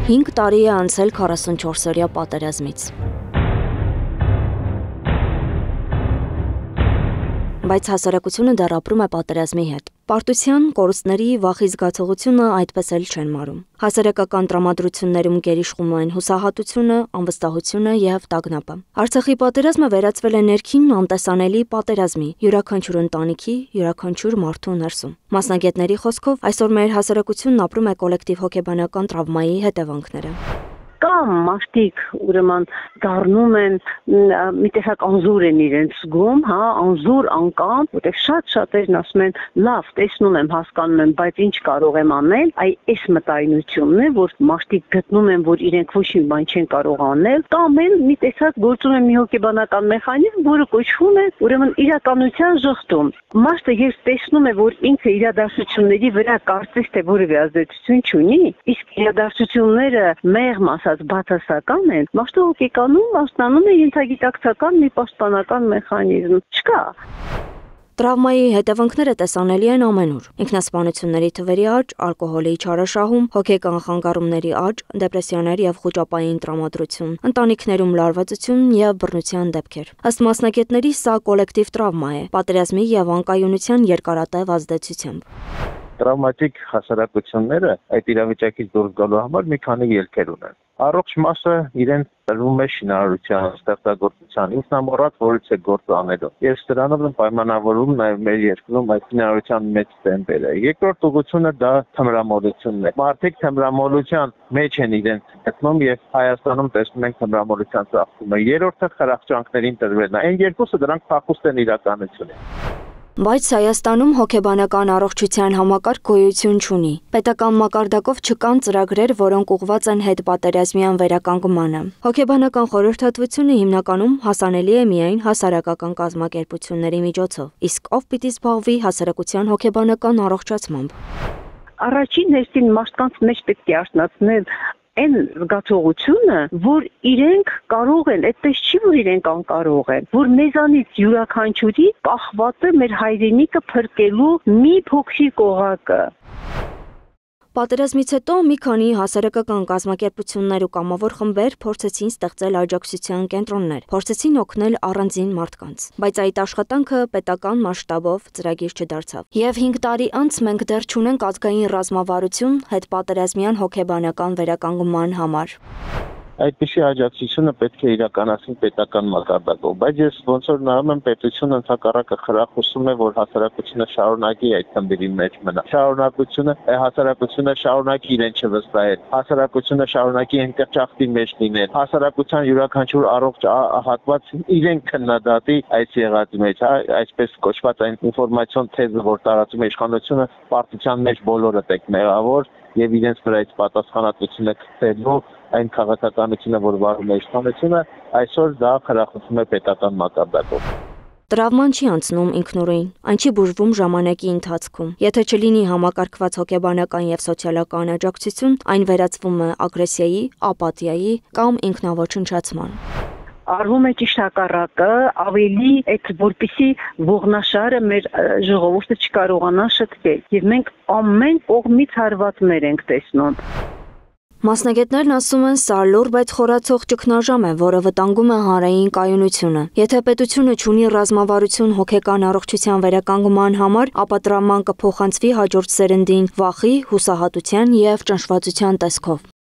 5 տարի է անցել 44-օրյա պատերազմից։ Բայց հասարակությունը դեռ ապրում է պատերազմի հետ։ Պարտության, կորուստների, վախի զգացողությունը այդպես էլ չեն մարում։ Հասարակական տրամադրություններում գերիշխում են հուսահատությունը, անվստահությունը եւ տագնապը։ Արցախի պատերազմը վերածվել է ներքին անտեսանելի պատերազմի, յուրաքանչյուր ընտանիքի, յուրաքանչյուր մարդու ներսում։ Մասնագետների խոսքով այսօր մեր հասարակությունն ապրում է կոլեկտիվ հոգեբանական տրավմայի հետևանքները։ Կամ մարդիկ ուրեմն դառնում են մի տեսակ անզոր են իրենց զգում, անզոր, անկամ, որտեղ շատ-շատերն ասում են, լավ, տեսնում եմ, հասկանում եմ, բայց ինչ կարող եմ անել, այս մտայնությունն է, որ մարդիկ գտնում են, որ իրենք ոչ մի բան չեն կարող անել, կամ էլ մի տեսակ գործում է մի հոգեբանական մեխանիզմ, որը կոչվում է ուրեմն իրականության ժխտում։ Մարդը երբ տեսնում է, որ ինքը իրադարձությունների վրա կարծես թե որևէ ազդեցություն չունի, իսկ իրադարձությունները մեղմ բացասական են, մարդը հոգեկանում ստանում է ենթագիտակցական մի պաշտպանական մեխանիզմ, չկա։ Տրավմայի հետևանքները տեսանելի են ամենուր։ Ինքնասպանությունների թվերի աճ, ալկոհոլի չարաշահում, հոգեկան խանգարումների աճ, դեպրեսիաներ եւ խուճապային տրամադրություն, ընտանիքներում լարվածություն եւ բռնության դեպքեր։ Ըստ մասնագետների, սա կոլեկտիվ տրավմա է, պատերազմի եւ անկայունության երկարատև ազդեցությամբ։ Տրավմատիկ հասարակությունները այդ իրավիճակից դուրս գալու համար մի քանի ելքեր ունեն։ Առողջ մասը իրեն տրվում է շինարարության, ստեղծագործության, ինքնամոռաց որից է գործ անելու։ Եվ դրանով են պայմանավորում նաև մեր երկրում այդ շինարարության մեծ տեմպերը։ Երկրորդ ուղղությունը դա թմրամոլությունն է։ Մարդիկ թմրամոլության մեջ են իրենց գտնում եւ Հայաստանում տեսնում ենք թմրամոլության ծախսումը։ Երրորդը խրախճանքներին տրվելն է։ Այն երկուսը դրանք փախուստ են իրականությունից։ Բայց Հայաստանում հոգեբանական առողջության համակարգ գոյություն չունի։ Պետական մակարդակով չկան ծրագրեր, որոնք ուղղված են հետպատերազմյան վերականգնմանը։ Հոգեբանական խորհրդատվությունը հիմնականում հասանելի է միայն հասարակական կազմակերպությունների միջոցով, իսկ ով պիտի զբաղվի հասարակության հոգեբանական առողջացմամբ։ Առաջին հերթին մարդկանց մեջ պետք է արթնացնել այն զգացողությունը, որ իրենք կարող են, այդպես չի, որ իրենք անկարող են, որ մեզանից յուրաքանչյուրի կախված է մեր հայրենիքը փրկելու մի փոքրիկ օղակը։ Պատերազմից հետո մի քանի հասարակական կազմակերպություններ ու կամավոր խմբեր փորձեցին ստեղծել աջակցության կենտրոններ, փորձեցին օգնել առանձին մարդկանց, բայց այդ աշխատանքը պետական մասշտաբով ծրագիր չդարձավ։ Եվ 5 տարի անց մենք դեռ չունենք ազգային ռազմավարություն հետպատերազմյան հոգեբանական վերականգնման համար։ Այդպիսի աջակցությունը պետք է իրականացվի պետական մակարդակով, բայց ես ոնց որ նայում եմ պետությունը ընդհակառակը խրախուսում է, որ հասարակությունը շարունակի այդ խմբերի մեջ մնա։ Հասարակությունը շարունակի իրեն չվստահել, հասարակությունը շարունակի ընկճախտի մեջ լինել, հասարակության յուրաքանչյուր առողջ հատված իրեն քննադատի այս եղածի մեջ, այսպես կոչված այն ինֆորմացիոն թեզը, որ տարածում է իշխանությունը, պարտության մեջ բոլորը տեք մեղավոր եւ իրենց վրա այդ պատասխանատվությունը քցելու այն քաղաքականությունը, որ վարում է իշխանությունը, այսօր դա խրախուսում է պետական մակարդակով։ Տրավման չի անցնում ինքնուրույն, այն չի բուժվում ժամանակի ընթացքում։ Եթե չլինի համակարգված հոգեբանական եւ սոցիալական աջակցություն, այն վերածվում է ագրեսիայի, ապաթիայի կամ ինքնաոչնչացման։ Արվում է ճիշտ հակառակը, ավելի այդ որպիսի ողնաշարը մեր ժողովուրդը չկարողանա շտկել, եւ մենք ամեն կողմից հարվածներ ենք տեսնում։ Մասնագետներն ասում են, սա լուր, բայց խորացող ճգնաժամ է, որը վտանգում է հանրային կայունությունը։ Եթե պետությունը չունի ռազմավարություն հոգեկան առողջության վերականգնման համար, ապա տրավման կփոխանցվի հաջորդ սերնդին վախի, հուսահատության եւ ճնշվածության տեսքով։